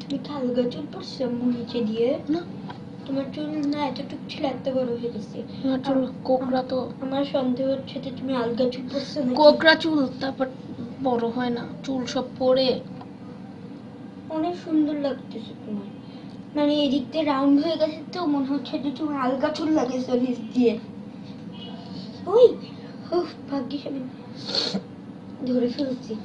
তুমি কি আলগা চুল পড়ছো আম্মু নিচে দিয়ে? না, তোমার চুল না এতটুকু ছিল, এত বড় হয়ে গেছে। আমার চুল কোকড়া। তো আমার সন্দেহ হচ্ছে যে তুমি আলগা চুল পড়ছো নাকি। কোকড়া চুল, তারপর বড় হয় না, চুল সব পড়ে। অনেক সুন্দর লাগতেছে তোমার, মানে এদিক দিয়ে রাউন্ড হয়ে গেছে, তো মনে হচ্ছে যে তুমি আলগা চুল লাগিয়েছো নিচ দিয়ে। ওই ভাগ্যিস আমি ধরে ফেলছি।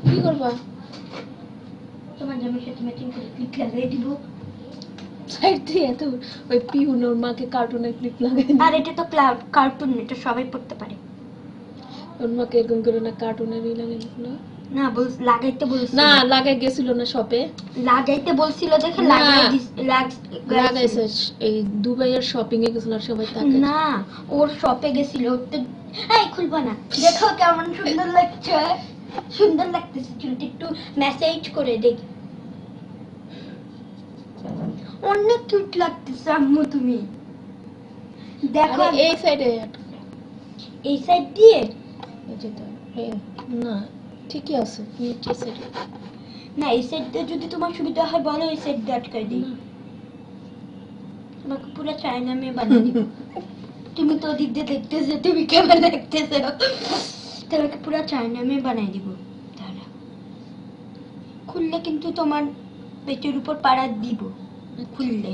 কি করবা? তোমার জামার সাথে ম্যাচিং করে ক্লিপ লাগিয়ে দিব। সাইড দিয়ে এত ওই পিউনোর মাকে কার্টুনের ক্লিপ লাগাই। আর এটা তো কার্টুন, এটা সবাই পড়তে পারে। ওর মাকে এরকম করে না কার্টুনেরই লাগাই না। না লাগাইতে বলছিল না, লাগাই গেছিল না শপে, লাগাইতে বলছিল দেখে না। লাগাইছে। এই দুবাইয়ের শপিং এ গেছিল আর সবাই তাকে। না, ওর শপে গেছিল। এই খুলবা না, দেখো কেমন সুন্দর লাগছে। সুন্দর লাগতেছে চুলটা, একটু ম্যাসাজ করে দেখ। অনেক কিউট লাগতেছে আম্মু তুমি, দেখো। আরে এই সাইডে, এই সাইড দিয়ে না ঠিকই আছে, নিচে সাইডে না, এই সাইড দিয়ে যদি তোমার সুবিধা হয় বলো, এই সাইড দিয়ে আটকাই দিই। তোমাকে পুরো চায়না মেয়ে বানিয়ে দিব। তুমি তো ওদিক দিয়ে দেখতেছো, তুমি কেমন দেখতেছো, তোমাকে পুরো চায়না মেয়ে বানিয়ে দিব। তাহলে খুললে কিন্তু তোমার পেটের উপর পাড়া দিব। খুললে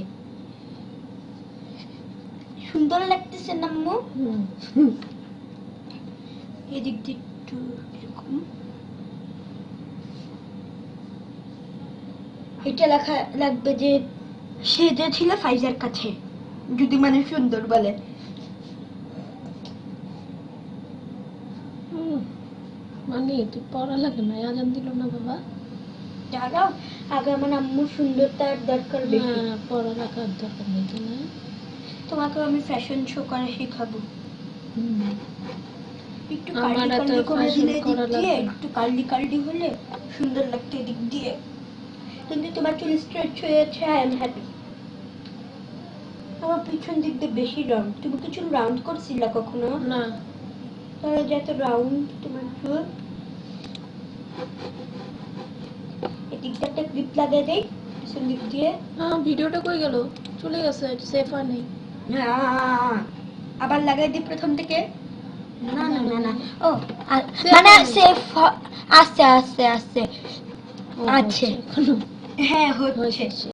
সুন্দর লাগতেছে না আম্মু? এদিক দিয়ে একটু এরকম। এটা লেখা লাগবে যে সে যে ছিল ফাইজার কাছে, যদি মানে সুন্দর বলে। মানে তুই পড়া লাগে না, আজান দিল না বাবা। দাঁড়াও, আগে আমার আম্মুর সুন্দরতার দরকার বেশি। পড়া রাখার দরকার নেই তো না। তোমাকে আমি ফ্যাশন শো করা শেখাবো। একটু আমার কার্লি এত কার্লি করে fashion দিলে, করা এদিক দিয়ে লাগবে না। একটু কার্লি কার্লি হলে সুন্দর লাগতো এদিক দিয়ে। কিন্তু তোমার চুল স্ট্রেচ হয়েছে, আই এম হ্যাপি। আমার পিছন দিক দিয়ে বেশি রাউন্ড। তুমি কি চুল রাউন্ড করছিলা কখনো? না। তাহলে যে এত রাউন্ড তোমার চুল। এদিক দিয়ে একটা ক্লিপ লাগিয়ে দেই পিছন দিক দিয়ে। ভিডিওটা কই গেল? চলে গেছে, সেভ হয় নাই। আবার লাগাই দিই প্রথম থেকে। না না না না, ও Save মানে হয়নি। সেভ আস্তে আস্তে আস্তে আছে। হচ্ছে এখনো। হ্যাঁ হচ্ছে। হচ্ছে।